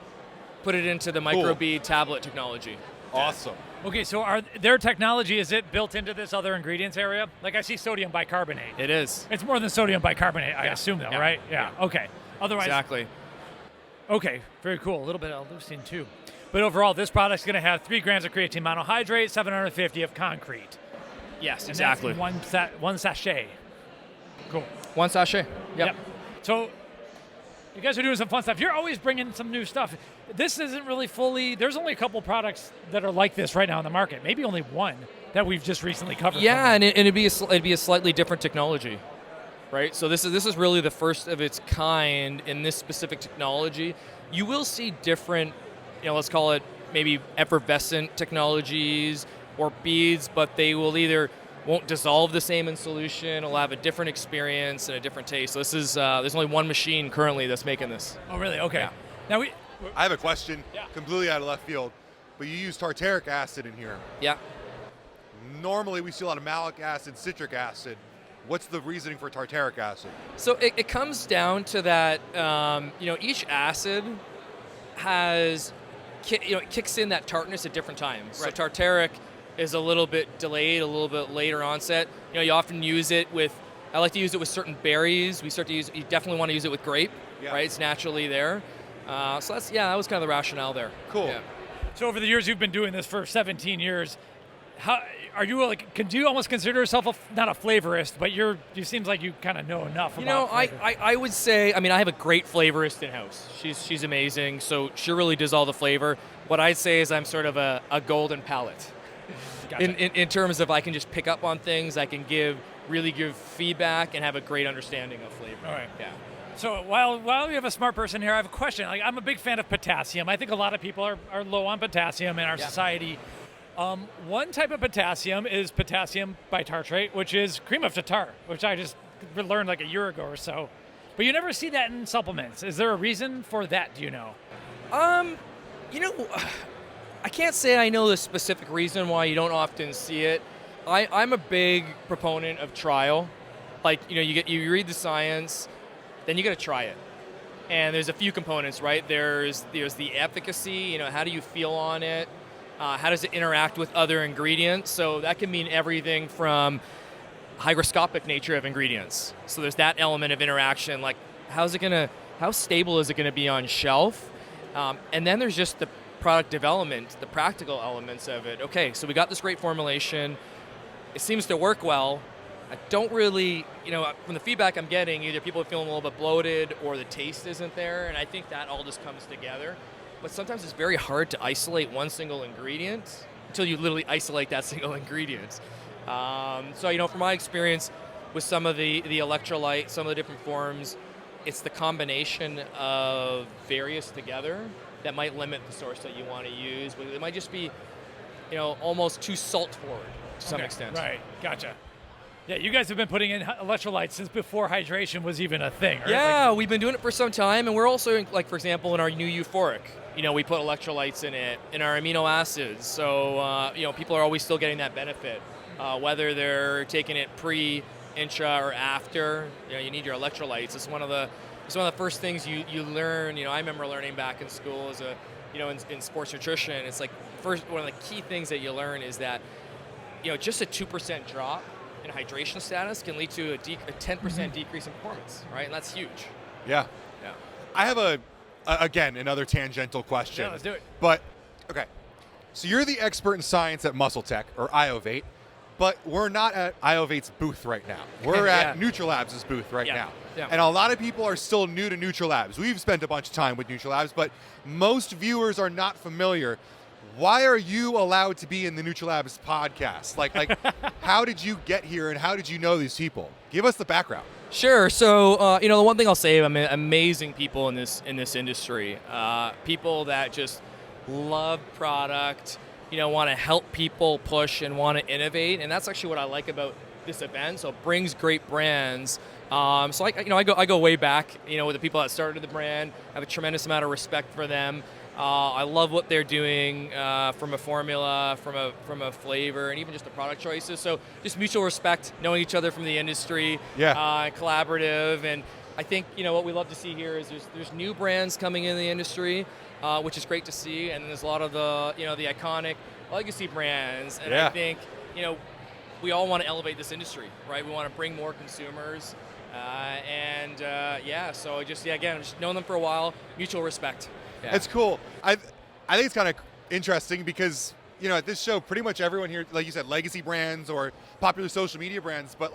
put it into the microbead tablet technology. Awesome. Okay, so their technology, is it built into this other ingredients area? Like I see sodium bicarbonate. It is. It's more than sodium bicarbonate, I assume, though, right? Yeah. Okay. Otherwise. Exactly. Okay. Very cool. A little bit of leucine too. But overall, this product's going to have 3 grams of creatine monohydrate, 750 of concrete. Yes, And exactly. that's in one sachet. Cool. One sachet. Yep. So you guys are doing some fun stuff. You're always bringing some new stuff. This isn't really fully. There's only a couple products that are like this right now in the market. Maybe only one that we've just recently covered. Yeah, and it'd be a slightly different technology, right? So this is really the first of its kind in this specific technology. You will see different, let's call it maybe effervescent technologies or beads, but they will either won't dissolve the same in solution. It'll have a different experience and a different taste. So this is there's only one machine currently that's making this. Oh, really? Okay. Yeah. Now I have a question, Yeah. completely out of left field, but you use tartaric acid in here. Yeah. Normally we see a lot of malic acid, citric acid. What's the reasoning for tartaric acid? So it comes down to that, each acid has, it kicks in that tartness at different times. Right. So tartaric is a little bit delayed, a little bit later onset. You often use it with, I like to use it with certain berries. You definitely want to use it with grape, right? It's naturally there. So that was kind of the rationale there. Cool. Yeah. So over the years you've been doing this for 17 years, how are you do you almost consider yourself not a flavorist, but you seems like you kind of know enough about flavor. I would say, I have a great flavorist in house. She's amazing, so she really does all the flavor. What I'd say is I'm sort of a golden palate. Gotcha. In terms of I can just pick up on things, I can really give feedback and have a great understanding of flavor. All right. Yeah. So while we have a smart person here, I have a question. I'm a big fan of potassium. I think a lot of people are low on potassium in our society. One type of potassium is potassium bitartrate, which is cream of tartar, which I just learned like a year ago or so. But you never see that in supplements. Is there a reason for that, do you know? I can't say I know the specific reason why you don't often see it. I'm a big proponent of trial. You read the science, then you got to try it. And there's a few components, right? There's the efficacy, how do you feel on it? How does it interact with other ingredients? So that can mean everything from hygroscopic nature of ingredients. So there's that element of interaction, like how stable is it gonna be on shelf? And then there's just the product development, the practical elements of it. Okay, so we got this great formulation. It seems to work well. I don't really, from the feedback I'm getting, either people are feeling a little bit bloated or the taste isn't there, and I think that all just comes together. But sometimes it's very hard to isolate one single ingredient until you literally isolate that single ingredient. So, from my experience with some of the electrolyte, some of the different forms, it's the combination of various together that might limit the source that you want to use. It might just be, almost too salt forward to some extent. Right, gotcha. Yeah, you guys have been putting in electrolytes since before hydration was even a thing, right? Yeah, we've been doing it for some time, and we're also, for example, in our new EuphoriQ, we put electrolytes in it, in our amino acids. So, people are always still getting that benefit, whether they're taking it pre, intra, or after. You need your electrolytes. It's one of the first things you learn. I remember learning back in school as in sports nutrition. It's like one of the key things that you learn is that, just a 2% drop in hydration status can lead to a 10% decrease in performance, right? And that's huge. Yeah. Yeah. I have again, another tangential question. Yeah, let's do it. But, okay. So you're the expert in science at MuscleTech, or Iovate, but we're not at Iovate's booth right now. We're at Nutralabz's booth right now. Yeah. And a lot of people are still new to Nutralabz. We've spent a bunch of time with Nutralabz, but most viewers are not familiar. Why are you allowed to be in the Nutralabz podcast? Like, how did you get here, and how did you know these people? Give us the background. Sure. So, the one thing I'll say, amazing people in this industry. People that just love product, want to help people push and want to innovate, and that's actually what I like about this event. So it brings great brands. So I go way back, with the people that started the brand. I have a tremendous amount of respect for them. I love what they're doing from a formula, from a flavor, and even just the product choices. So just mutual respect, knowing each other from the industry, collaborative. And I think what we love to see here is there's new brands coming in the industry, which is great to see. And there's a lot of the the iconic legacy brands. And I think we all want to elevate this industry, right? We want to bring more consumers. So again, I've just known them for a while, mutual respect. Yeah. It's cool. I think it's kind of interesting because, at this show, pretty much everyone here, like you said, legacy brands or popular social media brands, but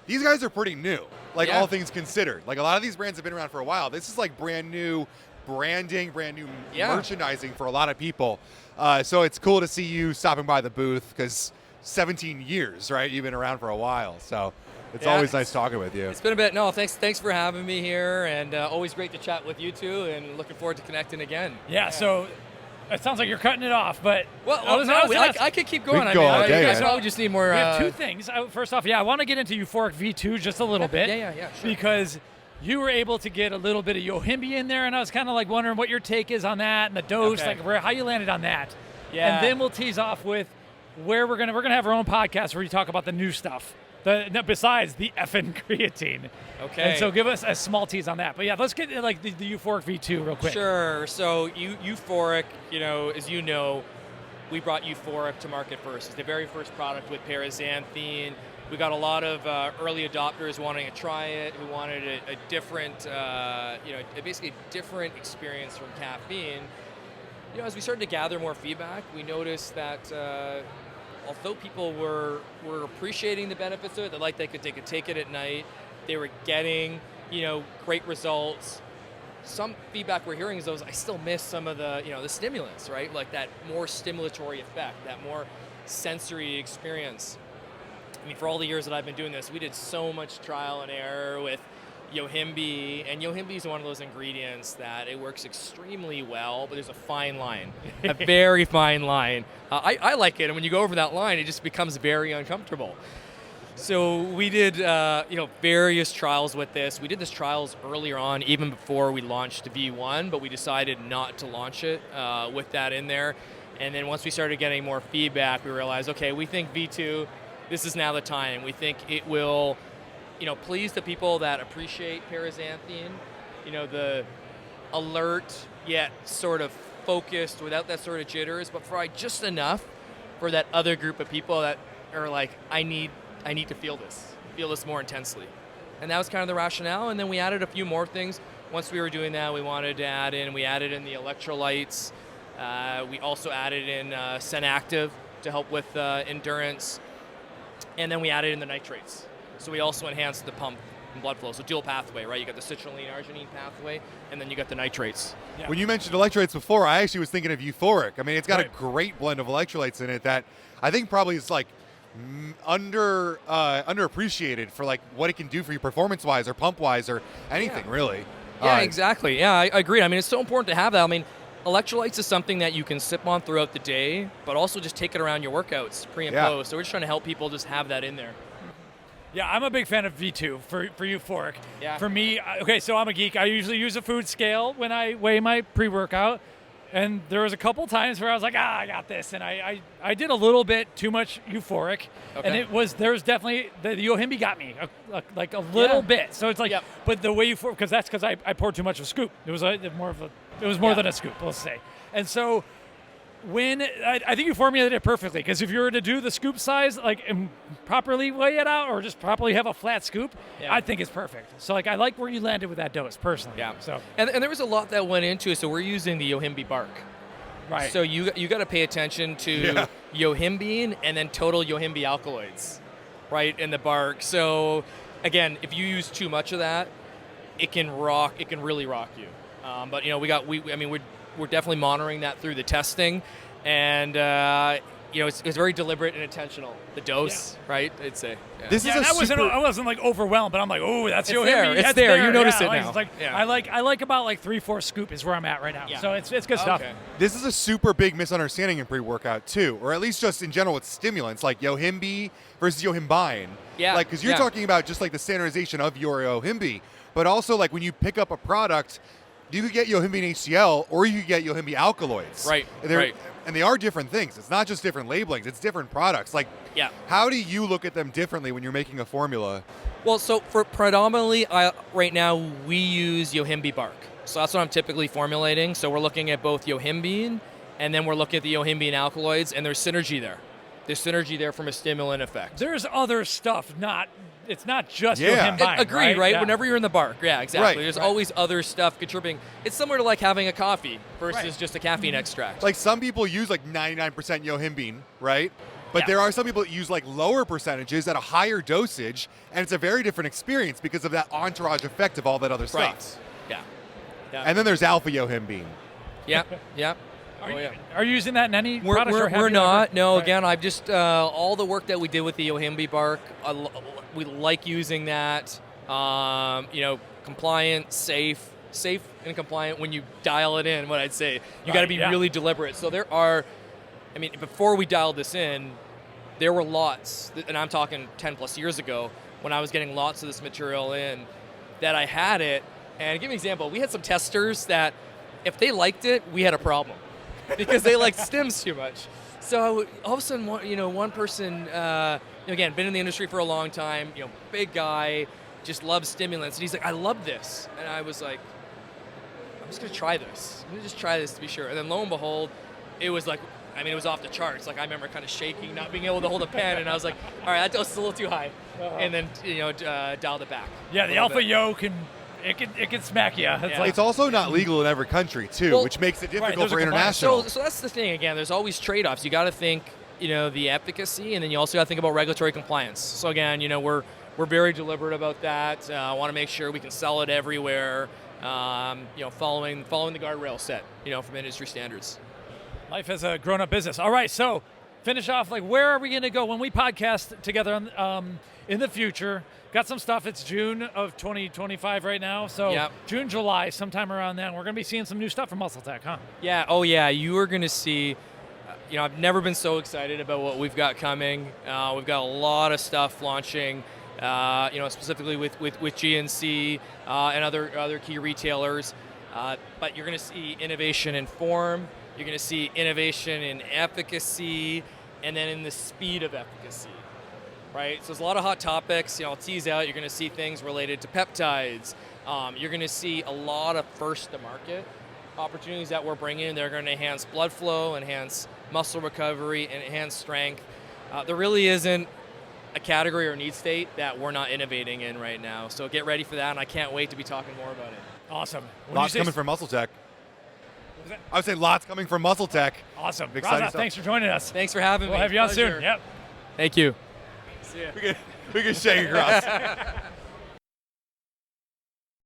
these guys are pretty new, all things considered. A lot of these brands have been around for a while. This is brand new branding, brand new merchandising for a lot of people. So it's cool to see you stopping by the booth because 17 years, right? You've been around for a while. So it's always nice talking with you. It's been a bit. No, thanks for having me here, and always great to chat with you two, and looking forward to connecting again. Yeah. So it sounds like you're cutting it off, but I could keep going. We can go all day. You guys probably just need more. We have two things. First off, I want to get into EuphoriQ V2 just a little bit. Yeah, sure. Because you were able to get a little bit of Yohimbe in there, and I was kind of wondering what your take is on that and the dose, how you landed on that. Yeah. And then we'll tease off with where we're gonna have our own podcast where we talk about the new stuff. besides the EFF'N Creatine. Okay. And so give us a small tease on that. But yeah, let's get like the EuphoriQ V2 real quick. Sure. So EuphoriQ, as you know, we brought EuphoriQ to market first. It's the very first product with paraxanthine. We got a lot of early adopters wanting to try it, who wanted a different, basically different experience from caffeine. As we started to gather more feedback, we noticed that although people were appreciating the benefits of it, they could take it at night, they were getting, great results. Some feedback we're hearing is I still miss some of the, the stimulants, right? Like that more stimulatory effect, that more sensory experience. For all the years that I've been doing this, we did so much trial and error with Yohimbe, and Yohimbe is one of those ingredients that it works extremely well, but there's a fine line, a very fine line. I like it, and when you go over that line, it just becomes very uncomfortable. So we did, various trials with this. We did this trials earlier on, even before we launched V1, but we decided not to launch it with that in there. And then once we started getting more feedback, we realized, okay, we think V2, this is now the time. We think it will, please the people that appreciate paraxanthine, the alert yet sort of focused without that sort of jitters, but provide just enough for that other group of people that are like, I need to feel this more intensely. And that was kind of the rationale. And then we added a few more things. Once we were doing that, we added in the electrolytes. We also added in Senactive to help with endurance. And then we added in the nitrates. So we also enhanced the pump and blood flow. So dual pathway, right? You got the citrulline arginine pathway, and then you got the nitrates. Yeah. When you mentioned electrolytes before, I actually was thinking of EuphoriQ. It's got Right. a great blend of electrolytes in it that I think probably is underappreciated for what it can do for you performance-wise or pump-wise or anything, really. Yeah, exactly. Yeah, I agree. It's so important to have that. Electrolytes is something that you can sip on throughout the day, but also just take it around your workouts pre and post. So we're just trying to help people just have that in there. Yeah, I'm a big fan of V2 for EuphoriQ. Yeah. For me, so I'm a geek. I usually use a food scale when I weigh my pre-workout. And there was a couple times where I was like, I got this. And I did a little bit too much EuphoriQ. Okay. And there's definitely, the Yohimbe got me, a little bit. So it's but the way EuphoriQ, because I poured too much of a scoop. It was more than a scoop, let's say. And so when, I think you formulated it perfectly, because if you were to do the scoop size, and properly weigh it out, or just properly have a flat scoop, I think it's perfect. So I like where you landed with that dose, personally. Yeah. So. And there was a lot that went into it. So we're using the Yohimbe bark. Right. So you got to pay attention to Yohimbe and then total Yohimbe alkaloids, right, in the bark. So again, if you use too much of that, it can really rock you. But we're definitely monitoring that through the testing, and it's very deliberate and intentional. The dose, right? I'd say. Yeah. This is I wasn't overwhelmed, but I'm like, oh, that's Yohimbe. It's there. You notice it now. It's I like about 3-4 scoop is where I'm at right now. Yeah. So it's good stuff. Okay. This is a super big misunderstanding in pre-workout too, or at least just in general with stimulants like Yohimbe versus Yohimbine. Yeah. Because you're talking about just the standardization of your Yohimbe, but also when you pick up a product, you could get Yohimbe HCl or you could get Yohimbe alkaloids. Right. And they are different things. It's not just different labelings, it's different products. How do you look at them differently when you're making a formula? Well, so for predominantly, right now, we use Yohimbe bark. So that's what I'm typically formulating. So we're looking at both Yohimbe, and then we're looking at the Yohimbe alkaloids, and there's synergy there. There's synergy there from a stimulant effect. There's other stuff, it's not just Yohimbine. Agreed, right? Yeah. Whenever you're in the bark. Yeah, exactly. Right, There's always other stuff contributing. It's similar to having a coffee versus just a caffeine extract. Some people use 99% Yohimbine, right? But there are some people that use lower percentages at a higher dosage, and it's a very different experience because of that entourage effect of all that other stuff. Right. Yeah. And then there's alpha Yohimbine. Yeah. Are you using that in any products? We're not. No, right. Again, I've just all the work that we did with the Yohimbe bark. We like using that. Compliant, safe and compliant when you dial it in. What I'd say, you got to be really deliberate. So there are. Before we dialed this in, there were lots, and I'm talking 10 plus years ago, when I was getting lots of this material in, that I had it. And give me an example. We had some testers that, if they liked it, we had a problem. Because they like stims too much. So all of a sudden, one person, again, been in the industry for a long time, big guy, just loves stimulants. And he's like, I love this. And I was like, I'm just going to try this. I'm going to just try this to be sure. And then lo and behold, it was like, it was off the charts. Like I remember kind of shaking, not being able to hold a pen. And I was like, all right, that dose is a little too high. And then, dialed it back. Yeah, the Alpha Yo it can smack you. It's also not legal in every country too, which makes it difficult for international. So that's the thing. Again, there's always trade-offs. You got to think, the efficacy, and then you also got to think about regulatory compliance. So again, we're very deliberate about that. I want to make sure we can sell it everywhere. Following the guardrail set, from industry standards. Life as a grown-up business. All right, so finish off. Like, where are we going to go when we podcast together in the future? Got some stuff. It's June of 2025 right now. So June, July, sometime around then, we're going to be seeing some new stuff from MuscleTech, huh? Yeah. Oh, yeah. You are going to see. I've never been so excited about what we've got coming. We've got a lot of stuff launching. Specifically with GNC and other key retailers. But you're going to see innovation in form. You're going to see innovation in efficacy, and then in the speed of efficacy. Right, so there's a lot of hot topics. I'll tease out. You're going to see things related to peptides. You're going to see a lot of first-to-market opportunities that we're bringing. They're going to enhance blood flow, enhance muscle recovery, and enhance strength. There really isn't a category or need state that we're not innovating in right now. So get ready for that, and I can't wait to be talking more about it. Awesome. Lots coming from MuscleTech. I would say lots coming from MuscleTech. Awesome. Raza, thanks for joining us. Thanks for having me. We'll have you on soon. Yep. Thank you. We can shake across.